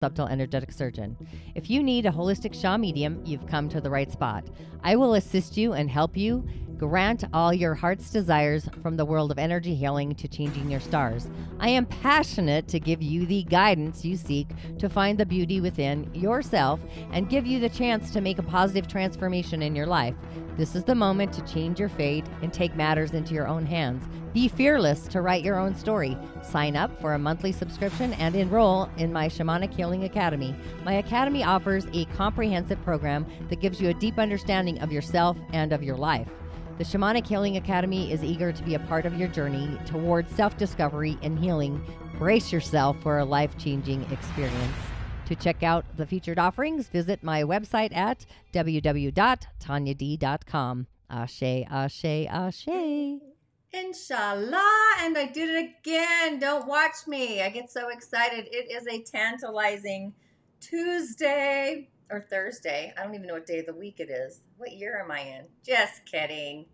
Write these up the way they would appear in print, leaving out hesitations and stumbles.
subtle energetic surgeon. If you need a holistic Sha medium, you've come to the right spot. I will assist you and help you grant all your heart's desires, from the world of energy healing to changing your stars. I am passionate to give you the guidance you seek to find the beauty within yourself and give you the chance to make a positive transformation in your life. This is the moment to change your fate and take matters into your own hands. Be fearless to write your own story. Sign up for a monthly subscription and enroll in my Shamanic Healing Academy. My academy offers a comprehensive program that gives you a deep understanding of yourself and of your life. The Shamanic Healing Academy is eager to be a part of your journey towards self-discovery and healing. Brace yourself for a life-changing experience. To check out the featured offerings, visit my website at www.tonyad.com. Ashe, ashe, ashe. Inshallah, and I did it again. Don't watch me. I get so excited. It is a tantalizing Tuesday or Thursday. I don't even know what day of the week it is. What year am I in? Just kidding.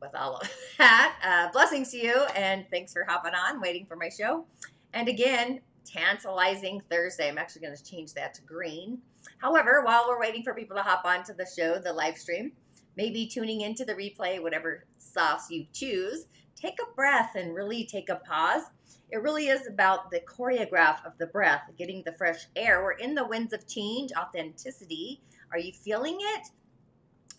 With all of that, blessings to you, and thanks for hopping on, waiting for my show. And again, tantalizing Thursday. I'm actually going to change that to green. However, while we're waiting for people to hop onto the show, the live stream, maybe tuning into the replay, whatever sauce you choose, take a breath and really take a pause. It really is about the choreograph of the breath, getting the fresh air. We're in the winds of change, authenticity. Are you feeling it?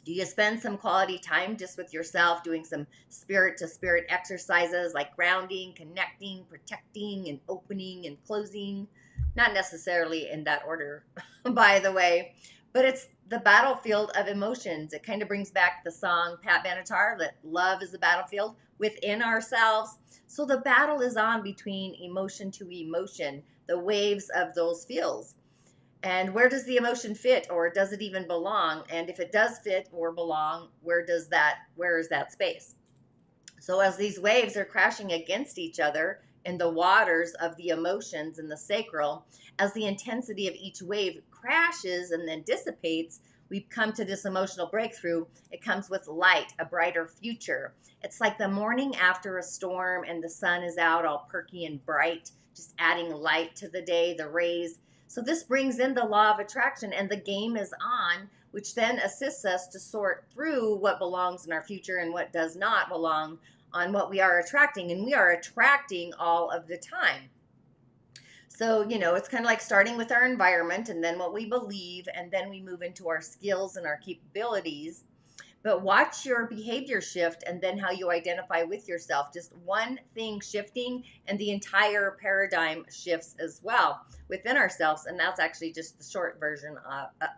Do you spend some quality time just with yourself, doing some spirit-to-spirit exercises like grounding, connecting, protecting, and opening and closing? Not necessarily in that order, by the way, but it's the battlefield of emotions. It kind of brings back the song Pat Benatar, that love is the battlefield within ourselves. So the battle is on between emotion to emotion, the waves of those feels. And where does the emotion fit, or does it even belong? And if it does fit or belong, where is that space? So as these waves are crashing against each other in the waters of the emotions in the sacral, as the intensity of each wave crashes and then dissipates, we've come to this emotional breakthrough. It comes with light, a brighter future. It's like the morning after a storm and the sun is out all perky and bright, just adding light to the day, the rays. So this brings in the law of attraction, and the game is on, which then assists us to sort through what belongs in our future and what does not belong on what we are attracting. And we are attracting all of the time. So, it's kind of like starting with our environment and then what we believe, and then we move into our skills and our capabilities. But watch your behavior shift and then how you identify with yourself. Just one thing shifting and the entire paradigm shifts as well within ourselves. And that's actually just the short version,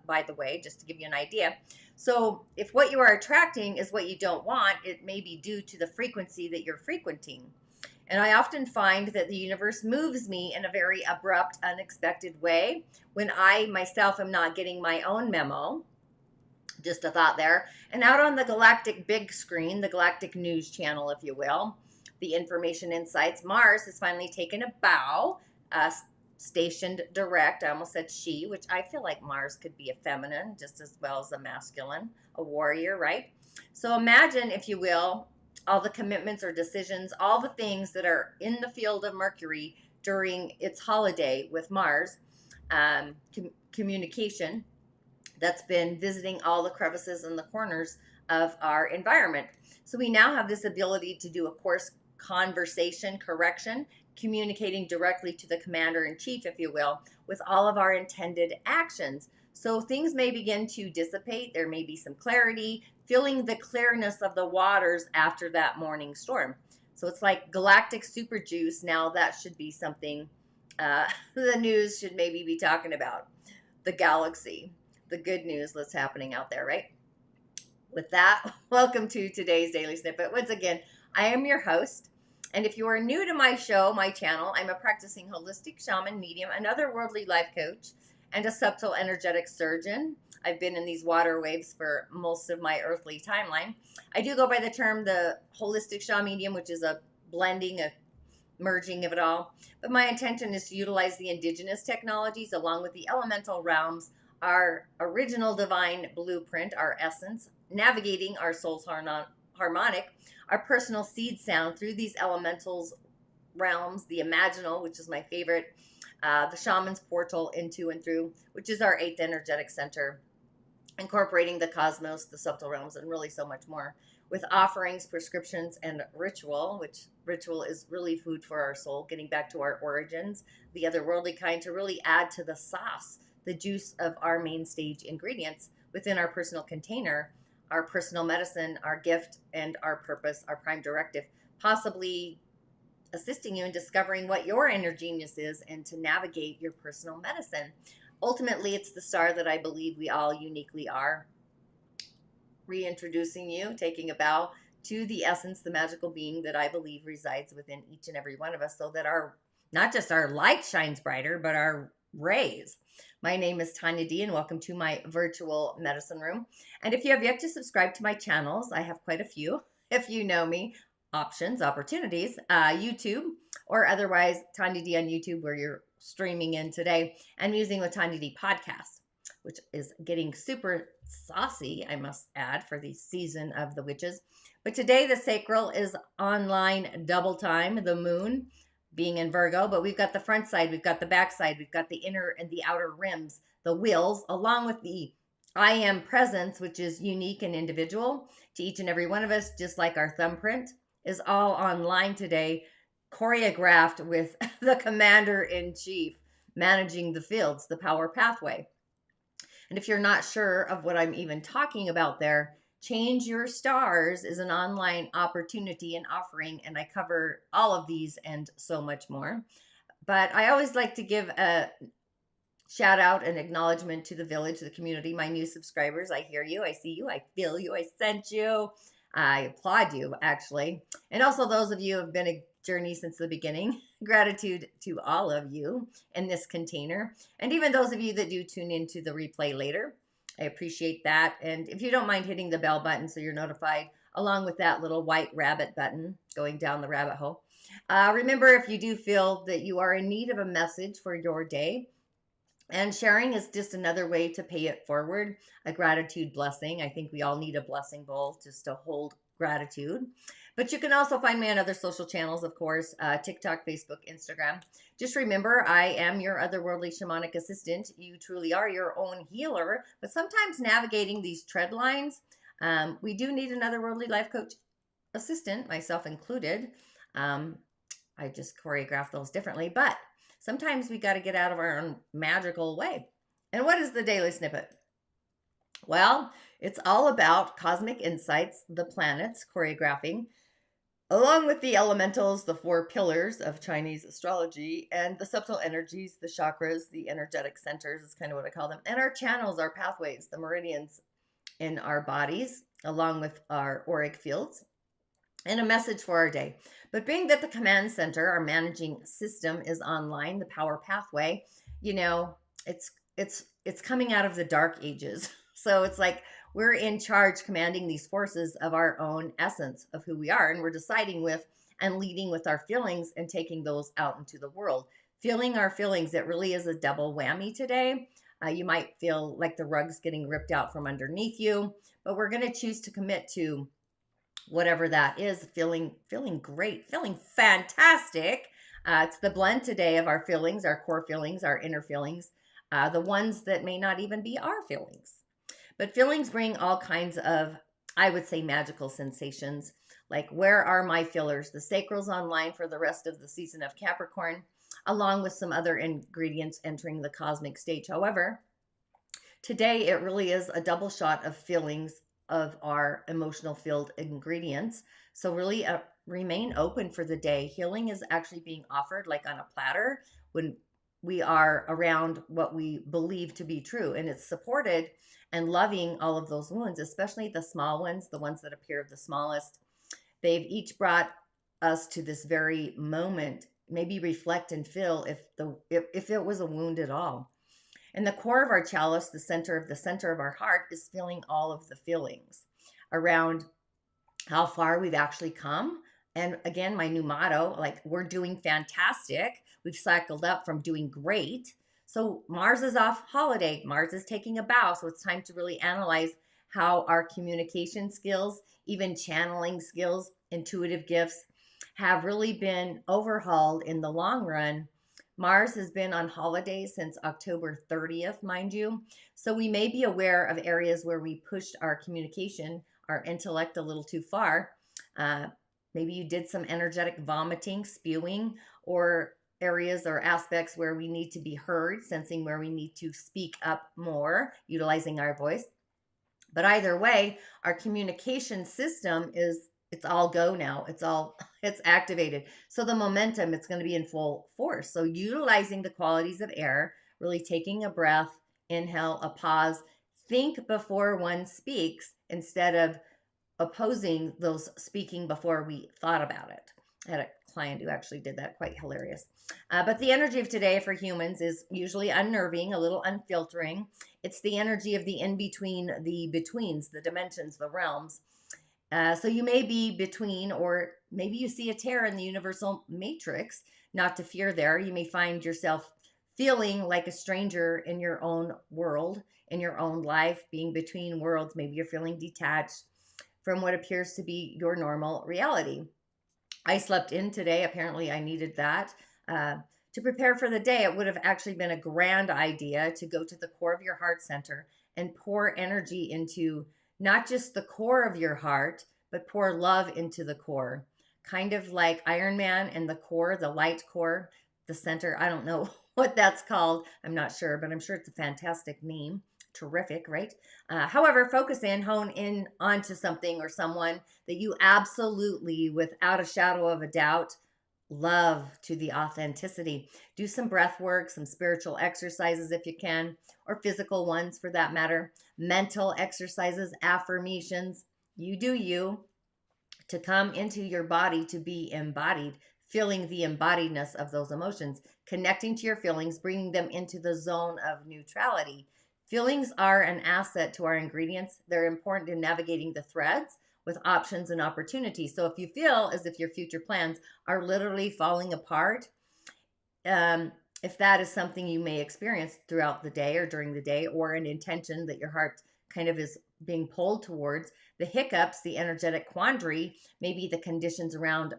by the way, just to give you an idea. So if what you are attracting is what you don't want, it may be due to the frequency that you're frequenting. And I often find that the universe moves me in a very abrupt, unexpected way when I myself am not getting my own memo. Just a thought there. And out on the galactic big screen, the galactic news channel, if you will, the information insights, Mars has finally taken a bow, stationed direct. I almost said she, which I feel like Mars could be a feminine just as well as a masculine, a warrior, right? So imagine, if you will, all the commitments or decisions, all the things that are in the field of Mercury during its holiday with Mars, communication, that's been visiting all the crevices and the corners of our environment. So we now have this ability to do a course conversation correction, communicating directly to the commander-in-chief, if you will, with all of our intended actions. So things may begin to dissipate. There may be some clarity, feeling the clearness of the waters after that morning storm. So it's like galactic super juice. Now that should be something the news should maybe be talking about. The galaxy. The good news that's happening out there, right? With that, welcome to today's Daily Snippet. Once again, I am your host. And if you are new to my show, my channel, I'm a practicing holistic shaman, medium, an otherworldly life coach, and a subtle energetic surgeon. I've been in these water waves for most of my earthly timeline. I do go by the term the holistic shaman medium, which is a blending, a merging of it all. But my intention is to utilize the indigenous technologies along with the elemental realms, our original divine blueprint, our essence, navigating our soul's harmonic, our personal seed sound through these elementals realms, the imaginal, which is my favorite, the shaman's portal into and through, which is our 8th energetic center, incorporating the cosmos, the subtle realms, and really so much more, with offerings, prescriptions, and ritual, which ritual is really food for our soul, getting back to our origins, the otherworldly kind, to really add to the sauce, the juice of our main stage ingredients within our personal container, our personal medicine, our gift, and our purpose, our prime directive, possibly assisting you in discovering what your inner genius is and to navigate your personal medicine. Ultimately, it's the star that I believe we all uniquely are. Reintroducing you, taking a bow to the essence, the magical being that I believe resides within each and every one of us, so that our, not just our light shines brighter, but our rays. My name is Tonya D, and welcome to my virtual medicine room. And if you have yet to subscribe to my channels, I have quite a few. If you know me, options, opportunities, YouTube, or otherwise Tonya D on YouTube, where you're streaming in today, and Musing with Tonya D podcast, which is getting super saucy, I must add, for the season of the witches. But today the Sacral is online double time, the moon being in Virgo, but we've got the front side, we've got the back side, we've got the inner and the outer rims, the wheels, along with the I am presence, which is unique and individual to each and every one of us, just like our thumbprint is all online today, choreographed with the commander-in-chief managing the fields, the power pathway. And if you're not sure of what I'm even talking about there, Change Your Stars is an online opportunity and offering, and I cover all of these and so much more. But I always like to give a shout out and acknowledgement to the village, the community, my new subscribers. I hear you, I see you, I feel you, I sent you. I applaud you, actually. And also those of you who have been a journey since the beginning. Gratitude to all of you in this container. And even those of you that do tune into the replay later. I appreciate that. And if you don't mind hitting the bell button so you're notified, along with that little white rabbit button going down the rabbit hole. Remember, if you do feel that you are in need of a message for your day, and sharing is just another way to pay it forward, a gratitude blessing. I think we all need a blessing bowl just to hold gratitude. But you can also find me on other social channels, of course, TikTok, Facebook, Instagram. Just remember, I am your otherworldly shamanic assistant. You truly are your own healer. But sometimes navigating these tread lines, we do need an otherworldly life coach assistant, myself included. I just choreograph those differently. But sometimes we got to get out of our own magical way. And what is the daily snippet? Well, it's all about cosmic insights, the planets choreographing, along with the elementals, the 4 pillars of Chinese astrology, and the subtle energies, the chakras, the energetic centers is kind of what I call them, and our channels, our pathways, the meridians in our bodies, along with our auric fields, and a message for our day. But being that the command center, our managing system, is online, the power pathway, you know, it's coming out of the dark ages. So it's like we're in charge, commanding these forces of our own essence of who we are, and we're deciding with and leading with our feelings and taking those out into the world. Feeling our feelings, it really is a double whammy today. You might feel like the rug's getting ripped out from underneath you, but we're going to choose to commit to whatever that is, feeling great, feeling fantastic. It's the blend today of our feelings, our core feelings, our inner feelings, the ones that may not even be our feelings. But feelings bring all kinds of, I would say, magical sensations. Like, where are my feelers? The sacral's online for the rest of the season of Capricorn, along with some other ingredients entering the cosmic stage. However, today it really is a double shot of feelings of our emotional field ingredients. So really remain open for the day. Healing is actually being offered like on a platter when we are around what we believe to be true. And it's supported and loving all of those wounds, especially the small ones, the ones that appear the smallest. They've each brought us to this very moment. Maybe reflect and feel if it was a wound at all. And the core of our chalice, the center of our heart, is feeling all of the feelings around how far we've actually come. And again, my new motto, like, we're doing fantastic. We've cycled up from doing great. So Mars is off holiday. Mars is taking a bow. So it's time to really analyze how our communication skills, even channeling skills, intuitive gifts have really been overhauled in the long run Mars has been on holiday since October 30th, mind you. So we may be aware of areas where we pushed our communication, our intellect a little too far. Maybe you did some energetic vomiting, spewing, or areas or aspects where we need to be heard, sensing where we need to speak up more, utilizing our voice. But either way, our communication system it's all go now. It's activated. So the momentum, it's going to be in full force. So utilizing the qualities of air, really taking a breath, inhale, a pause, think before one speaks instead of opposing those speaking before we thought about it. I had a client who actually did that, quite hilarious. But the energy of today for humans is usually unnerving, a little unfiltering. It's the energy of the in-between, the betweens, the dimensions, the realms. So you may be between, or maybe you see a tear in the universal matrix. Not to fear there. You may find yourself feeling like a stranger in your own world, in your own life, being between worlds. Maybe you're feeling detached from what appears to be your normal reality. I slept in today. Apparently, I needed that. To prepare for the day, it would have actually been a grand idea to go to the core of your heart center and pour energy into not just the core of your heart, but pour love into the core. Kind of like Iron Man and the core, the light core, the center. I don't know what that's called. I'm not sure, but I'm sure it's a fantastic name. Terrific, right? However, focus in, hone in onto something or someone that you absolutely, without a shadow of a doubt, love to the authenticity. Do some breath work, some spiritual exercises if you can, or physical ones for that matter. Mental exercises, affirmations. You do you, to come into your body, to be embodied, feeling the embodiedness of those emotions, connecting to your feelings, bringing them into the zone of neutrality. Feelings are an asset to our ingredients. They're important in navigating the threads with options and opportunities. So if you feel as if your future plans are literally falling apart, if that is something you may experience throughout the day or during the day, or an intention that your heart kind of is being pulled towards, the hiccups, the energetic quandary, maybe the conditions around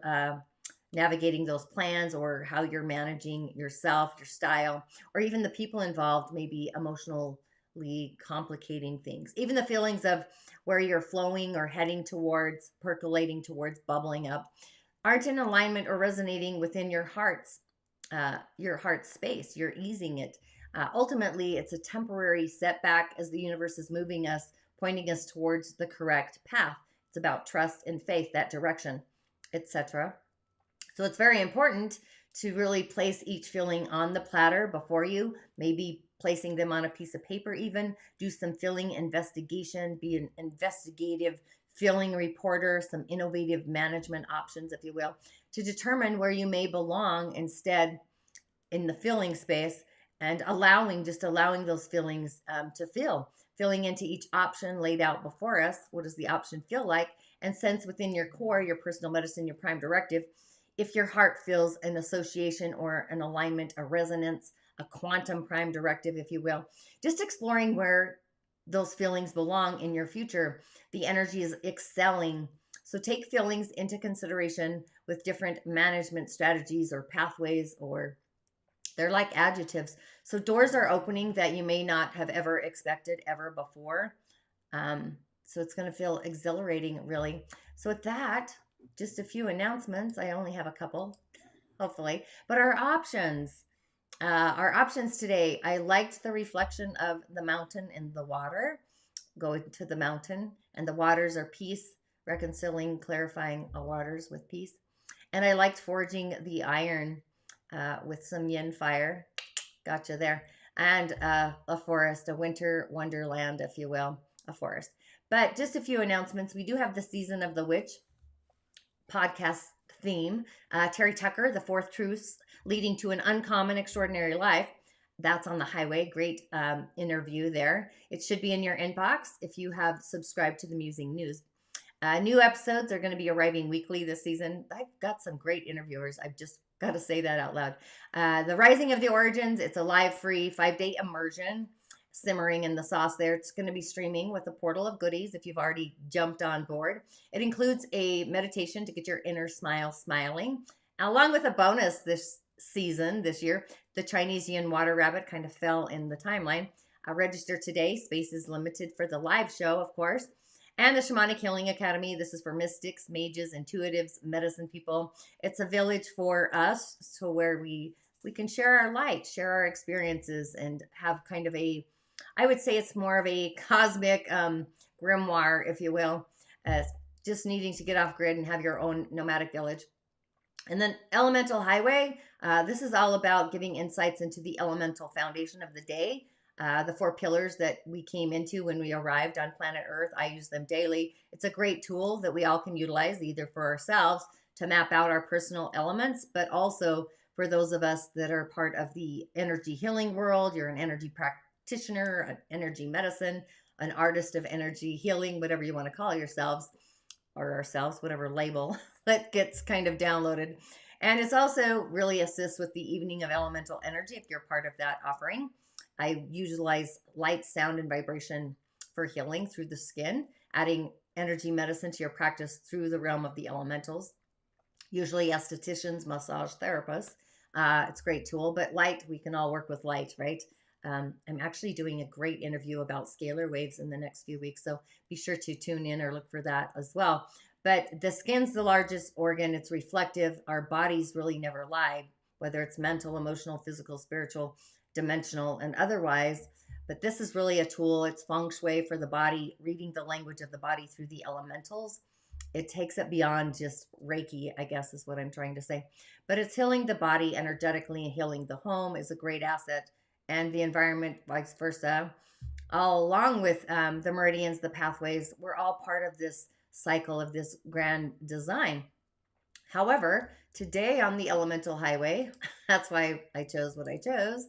navigating those plans, or how you're managing yourself, your style, or even the people involved, maybe emotionally complicating things. Even the feelings of where you're flowing or heading towards, percolating towards, bubbling up, aren't in alignment or resonating within your heart space. You're easing it. Ultimately, it's a temporary setback as the universe is moving us, pointing us towards the correct path. It's about trust and faith, that direction, etc. So it's very important to really place each feeling on the platter before you, maybe placing them on a piece of paper even. Do some feeling investigation, be an investigative feeling reporter, some innovative management options, if you will, to determine where you may belong instead in the feeling space, and just allowing those feelings to filling into each option laid out before us. What does the option feel like? And sense within your core, your personal medicine, your prime directive, if your heart feels an association or an alignment, a resonance, a quantum prime directive, if you will. Just exploring where those feelings belong in your future. The energy is excelling. So take feelings into consideration with different management strategies or pathways, or they're like adjectives. So doors are opening that you may not have ever expected ever before. So it's going to feel exhilarating, really. So with that, just a few announcements. I only have a couple, hopefully. But our options today, I liked the reflection of the mountain and the water. Go to the mountain, and the waters are peace, reconciling, clarifying waters with peace. And I liked forging the iron with some yin fire. Gotcha there. And a forest, a winter wonderland, if you will, a forest. But just a few announcements. We do have the Season of the Witch podcast theme. Terry Tucker, The Fourth Truths Leading to an Uncommon Extraordinary Life. That's on the highway. Great interview there. It should be in your inbox if you have subscribed to the Musing News. New episodes are going to be arriving weekly this season. I've got some great interviewers. I've just got to say that out loud. The Rising of the Origins, it's a live free 5-day immersion, simmering in the sauce there. It's going to be streaming with a portal of goodies if you've already jumped on board. It includes a meditation to get your inner smile smiling, along with a bonus this year, The Chinese yin water rabbit kind of fell in the timeline. Register today. Space is limited for the live show, of course. And the Shamanic Healing Academy. This is for mystics, mages, intuitives, medicine people. It's a village for us, so where we can share our light, share our experiences, and have kind of a, I would say it's more of a cosmic grimoire, if you will, just needing to get off grid and have your own nomadic village. And then Elemental Highway. This is all about giving insights into the elemental foundation of the day. The 4 pillars that we came into when we arrived on planet Earth. I use them daily. It's a great tool that we all can utilize either for ourselves to map out our personal elements, but also for those of us that are part of the energy healing world. You're an energy practitioner, an energy medicine, an artist of energy healing, whatever you want to call yourselves or ourselves, whatever label that gets kind of downloaded. And it's also really assists with the evening of elemental energy if you're part of that offering. I utilize light, sound, and vibration for healing through the skin, adding energy medicine to your practice through the realm of the elementals. Usually estheticians, massage therapists. It's a great tool, but light, we can all work with light, right? I'm actually doing a great interview about scalar waves in the next few weeks, so be sure to tune in or look for that as well. But the skin's the largest organ. It's reflective. Our bodies really never lie, whether it's mental, emotional, physical, spiritual, dimensional, and otherwise. But this is really a tool. It's feng shui for the body, reading the language of the body through the elementals. It takes it beyond just Reiki, I guess is what I'm trying to say. But it's healing the body energetically, and healing the home is a great asset, and the environment, vice versa. All along with the meridians, the pathways, we're all part of this cycle of this grand design. However, today on the Elemental Highway, that's why I chose what I chose,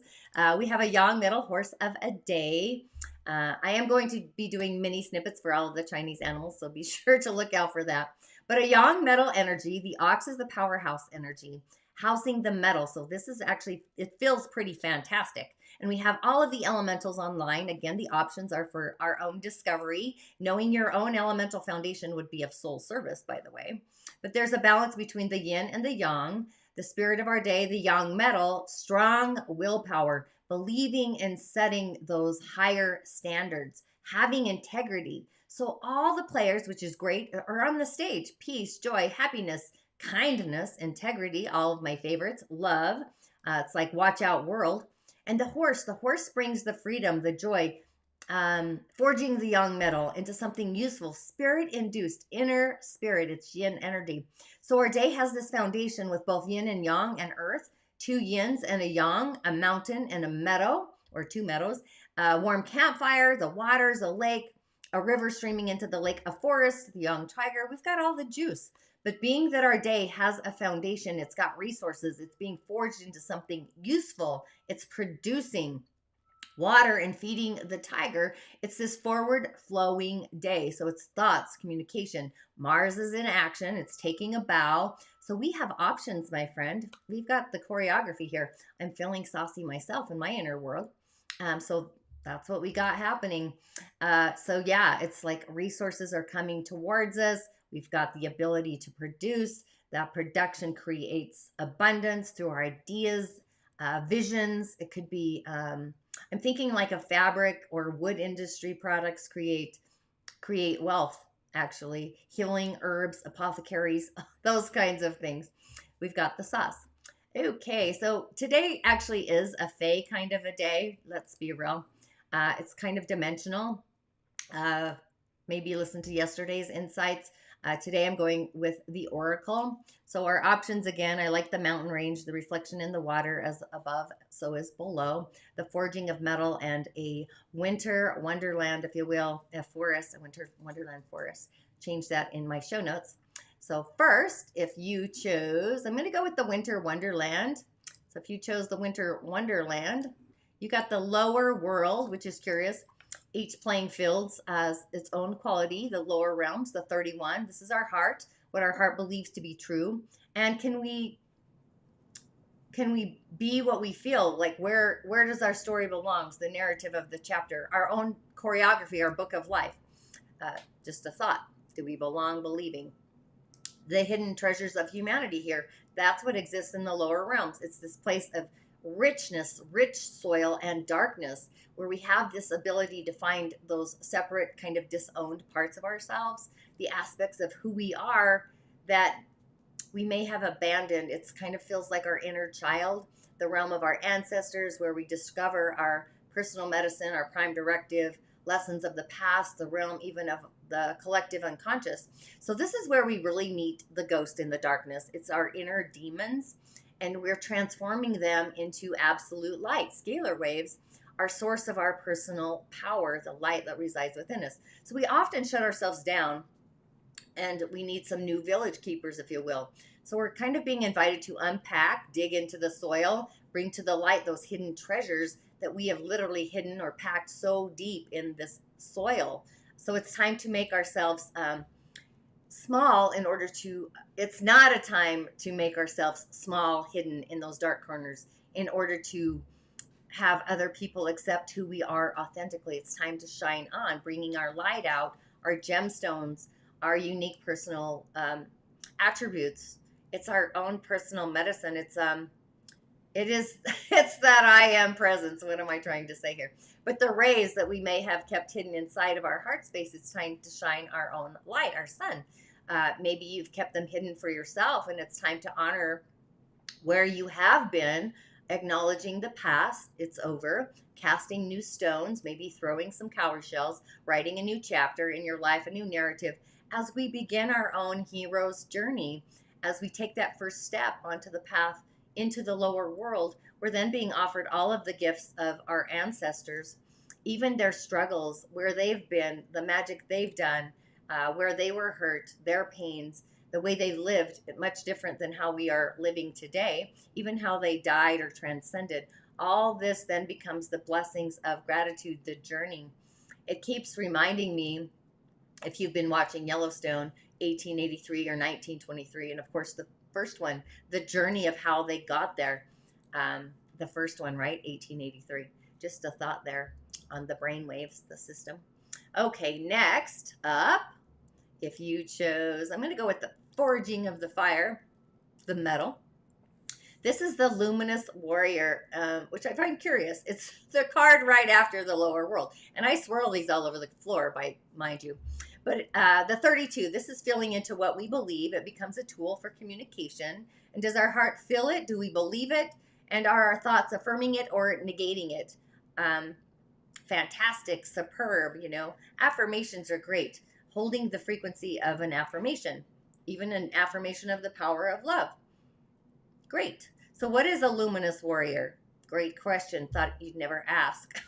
we have a yang metal horse of a day. I am going to be doing mini snippets for all of the Chinese animals, so be sure to look out for that. But a yang metal energy, the ox is the powerhouse energy, housing the metal. So this is actually, it feels pretty fantastic. And we have all of the elementals online. Again, the options are for our own discovery. Knowing your own elemental foundation would be of soul service, by the way. But there's a balance between the yin and the yang. The spirit of our day, the yang metal, strong willpower, believing in setting those higher standards, having integrity. So all the players, which is great, are on the stage. Peace, joy, happiness, kindness, integrity, all of my favorites, love. It's like watch out world. And the horse brings the freedom, the joy, forging the yang metal into something useful, spirit-induced, inner spirit. It's yin energy. So our day has this foundation with both yin and yang and earth, 2 yins and a yang, a mountain and a meadow, or 2 meadows, a warm campfire, the waters, a lake, a river streaming into the lake, a forest, the young tiger. We've got all the juice. But being that our day has a foundation, it's got resources, it's being forged into something useful, it's producing water and feeding the tiger. It's this forward flowing day. So it's thoughts, communication. Mars is in action. It's taking a bow. So we have options, my friend. We've got the choreography here. I'm feeling saucy myself in my inner world. So that's what we got happening. So yeah, it's like resources are coming towards us. We've got the ability to produce. That production creates abundance through our ideas, visions. It could be, I'm thinking like a fabric or wood industry products create wealth, actually. Healing herbs, apothecaries, those kinds of things. We've got the sauce. Okay, so today actually is a fae kind of a day. Let's be real. It's kind of dimensional. Maybe listen to yesterday's insights. Today I'm going with the oracle. So our options again, I like the mountain range, the reflection in the water as above, so is below, the forging of metal, and a winter wonderland, if you will, a forest, a winter wonderland forest. Change that in my show notes. So first, if you chose, I'm going to go with the winter wonderland. So if you chose the winter wonderland, you got the lower world, which is curious. Each playing fields has its own quality, the lower realms, the 31. This is our heart, what our heart believes to be true. And can we be what we feel? Like where does our story belongs? The narrative of the chapter, our own choreography, our book of life. Just a thought. Do we belong believing? The hidden treasures of humanity here. That's what exists in the lower realms. It's this place of richness, rich soil, and darkness, where we have this ability to find those separate kind of disowned parts of ourselves, the aspects of who we are that we may have abandoned. It's kind of feels like our inner child, the realm of our ancestors, where we discover our personal medicine, our prime directive, lessons of the past, the realm even of the collective unconscious. So this is where we really meet the ghost in the darkness. It's our inner demons, and we're transforming them into absolute light, scalar waves, our source of our personal power, the light that resides within us. So we often shut ourselves down, and we need some new village keepers, if you will. So we're kind of being invited to unpack, dig into the soil, bring to the light those hidden treasures that we have literally hidden or packed so deep in this soil. So it's time to make ourselves small in order to, it's not a time to make ourselves small, hidden in those dark corners in order to have other people accept who we are authentically. It's time to shine on, bringing our light out, our gemstones, our unique personal attributes. It's our own personal medicine. It's that I am presence. What am I trying to say here? But the rays that we may have kept hidden inside of our heart space, it's time to shine our own light, our sun. Maybe you've kept them hidden for yourself, and it's time to honor where you have been, acknowledging the past. It's over. Casting new stones, maybe throwing some cowrie shells, writing a new chapter in your life, a new narrative, as we begin our own hero's journey, as we take that first step onto the path into the lower world. We're then being offered all of the gifts of our ancestors, even their struggles, where they've been, the magic they've done, where they were hurt, their pains, the way they lived, much different than how we are living today, even how they died or transcended. All this then becomes the blessings of gratitude, the journey. It keeps reminding me, if you've been watching Yellowstone, 1883 or 1923, and of course the first one, the journey of how they got there. The first one, right? 1883. Just a thought there on the brain waves, the system. Okay, next up, if you chose, I'm going to go with the Forging of the Fire, the metal. This is the Luminous Warrior, which I find curious. It's the card right after the Lower World. And I swirl these all over the floor, mind you. But the 32, this is filling into what we believe. It becomes a tool for communication. And does our heart feel it? Do we believe it? And are our thoughts affirming it or negating it? Fantastic, superb, Affirmations are great. Holding the frequency of an affirmation, even an affirmation of the power of love. Great. So what is a luminous warrior? Great question. Thought you'd never ask.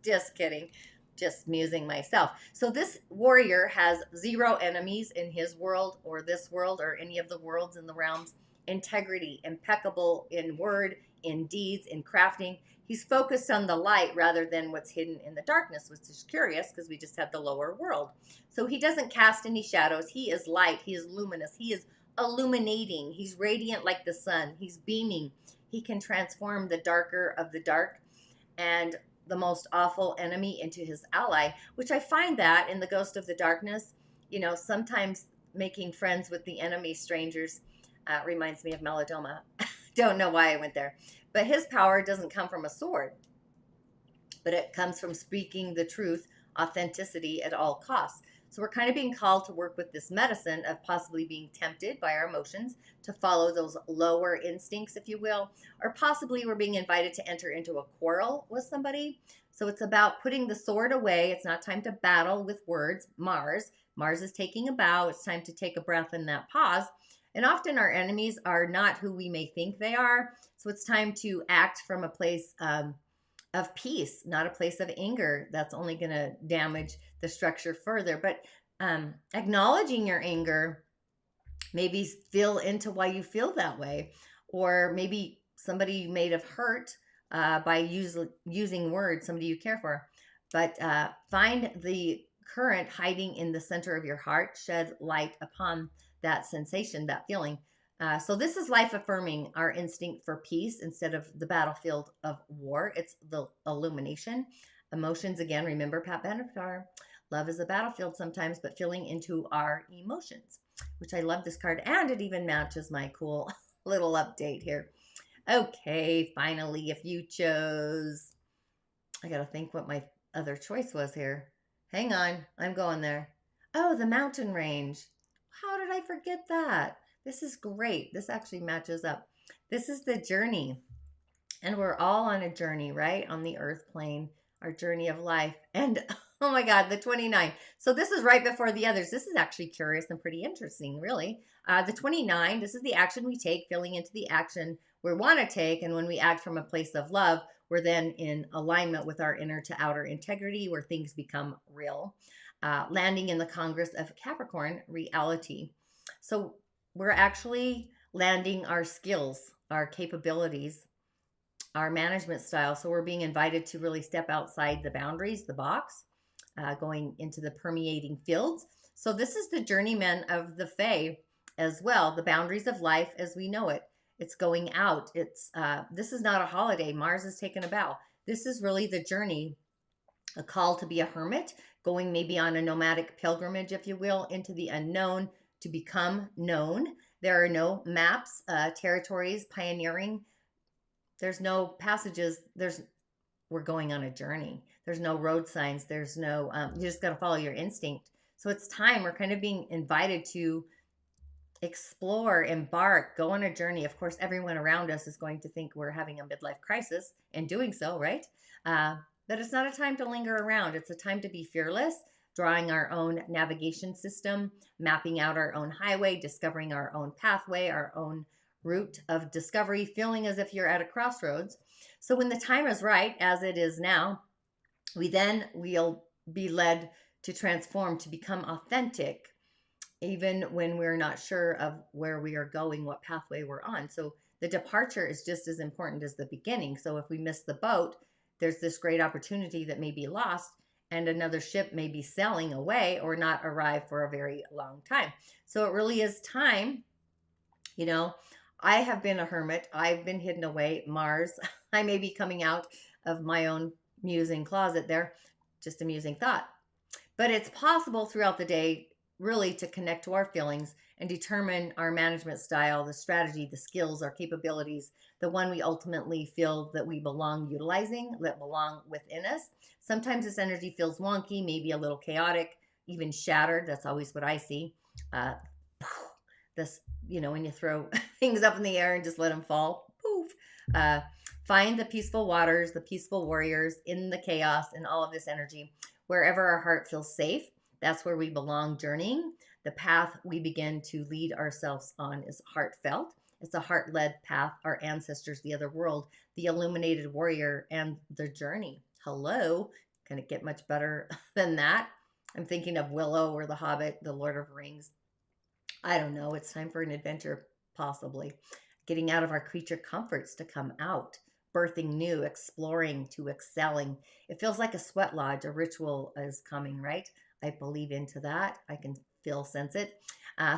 Just kidding. Just musing myself. So this warrior has 0 enemies in his world or this world or any of the worlds in the realms. Integrity, impeccable in word, in deeds, in crafting. He's focused on the light rather than what's hidden in the darkness, which is curious because we just had the lower world. So he doesn't cast any shadows. He is light. He is luminous. He is illuminating. He's radiant like the sun. He's beaming. He can transform the darker of the dark and the most awful enemy into his ally, which I find that in the Ghost of the Darkness, sometimes making friends with the enemy strangers reminds me of Melodrama. Don't know why I went there. But his power doesn't come from a sword, but it comes from speaking the truth, authenticity at all costs. So we're kind of being called to work with this medicine of possibly being tempted by our emotions to follow those lower instincts, if you will, or possibly we're being invited to enter into a quarrel with somebody. So it's about putting the sword away. It's not time to battle with words. Mars is taking a bow. It's time to take a breath in that pause. And often our enemies are not who we may think they are. So it's time to act from a place of peace, not a place of anger. That's only going to damage the structure further. But acknowledging your anger, maybe feel into why you feel that way. Or maybe somebody you may have hurt by using words, somebody you care for. But find the current hiding in the center of your heart, shed light upon that sensation, that feeling. So this is life affirming our instinct for peace instead of the battlefield of war. It's the illumination. Emotions, again, remember Pat Benatar, love is a battlefield sometimes, but feeling into our emotions, which I love this card. And it even matches my cool little update here. Okay, finally, if you chose, I got to think what my other choice was here. Hang on, I'm going there. Oh, the mountain range. How did I forget that? This is great. This actually matches up. This is the journey. And we're all on a journey, right? On the earth plane, our journey of life. And oh my God, the 29. So this is right before the others. This is actually curious and pretty interesting, really. The 29, this is the action we take, filling into the action we want to take. And when we act from a place of love, we're then in alignment with our inner to outer integrity, where things become real. Landing in the Congress of Capricorn, reality. So we're actually landing our skills, our capabilities, our management style. So we're being invited to really step outside the boundaries, the box, going into the permeating fields. So this is the journeyman of the Fae as well, the boundaries of life as we know it. It's going out. This is not a holiday. Mars is taking a bow. This is really the journey, a call to be a hermit, going maybe on a nomadic pilgrimage, if you will, into the unknown to become known. There are no maps, territories, pioneering. There's no passages. We're going on a journey. There's no road signs. There's no, you just got to follow your instinct. So it's time. We're kind of being invited to explore, embark, go on a journey. Of course, everyone around us is going to think we're having a midlife crisis and doing so, right? But it's not a time to linger around. It's a time to be fearless, drawing our own navigation system, mapping out our own highway, discovering our own pathway, our own route of discovery, feeling as if you're at a crossroads. So when the time is right, as it is now, we'll be led to transform, to become authentic, even when we're not sure of where we are going, what pathway we're on. So the departure is just as important as the beginning. So if we miss the boat, there's this great opportunity that may be lost, and another ship may be sailing away or not arrive for a very long time. So it really is time. You know, I have been a hermit. I've been hidden away. Mars, I may be coming out of my own musing closet there. Just a musing thought. But it's possible throughout the day really to connect to our feelings and determine our management style, the strategy, the skills, our capabilities, the one we ultimately feel that we belong utilizing, that belong within us. Sometimes this energy feels wonky, maybe a little chaotic, even shattered. That's always what I see. This, when you throw things up in the air and just let them fall, poof. Find the peaceful waters, the peaceful warriors in the chaos and all of this energy. Wherever our heart feels safe, that's where we belong journeying. The path we begin to lead ourselves on is heartfelt. It's a heart-led path. Our ancestors, the other world, the illuminated warrior, and the journey. Hello. Can it get much better than that? I'm thinking of Willow or The Hobbit, The Lord of the Rings. I don't know. It's time for an adventure, possibly. Getting out of our creature comforts to come out. Birthing new, exploring to excelling. It feels like a sweat lodge. A ritual is coming, right? I believe into that. I can sense it.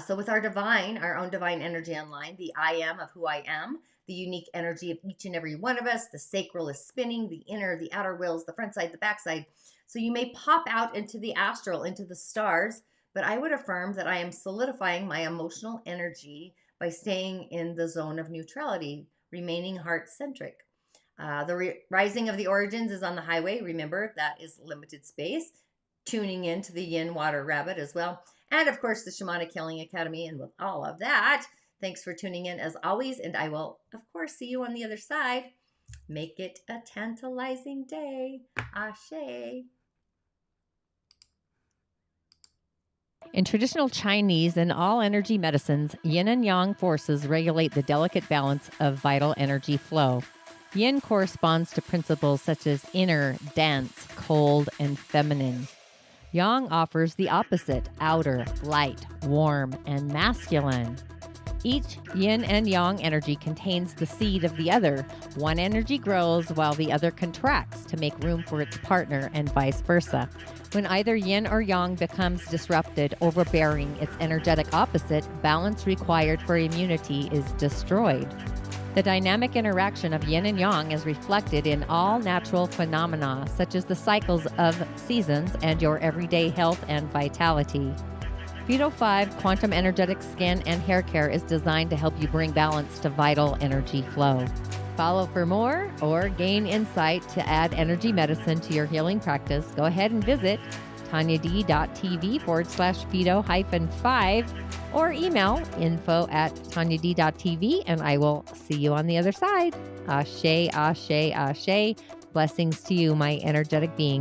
So with our own divine energy online, the I am of who I am, the unique energy of each and every one of us, the sacral is spinning, the inner, the outer wills, the front side, the back side. So you may pop out into the astral, into the stars, but I would affirm that I am solidifying my emotional energy by staying in the zone of neutrality, remaining heart-centric. The rising of the origins is on the highway. Remember, that is limited space. Tuning into the yin water rabbit as well. And of course, the Shamanic Healing Academy. And with all of that, thanks for tuning in as always. And I will, of course, see you on the other side. Make it a tantalizing day. Ashe. In traditional Chinese and all energy medicines, yin and yang forces regulate the delicate balance of vital energy flow. Yin corresponds to principles such as inner, dense, cold, and feminine. Yang offers the opposite, outer, light, warm, and masculine. Each yin and yang energy contains the seed of the other. One energy grows while the other contracts to make room for its partner and vice versa. When either yin or yang becomes disrupted, overbearing its energetic opposite, balance required for immunity is destroyed. The dynamic interaction of yin and yang is reflected in all natural phenomena, such as the cycles of seasons and your everyday health and vitality. Phyto 5 Quantum Energetic Skin and Hair Care is designed to help you bring balance to vital energy flow. follow for more or gain insight to add energy medicine to your healing practice, go ahead and visit tonyad.tv/Fido-5 or email info@tonyad.tv, and I will see you on the other side. Ashe, ashe, ashe. Blessings to you, my energetic being.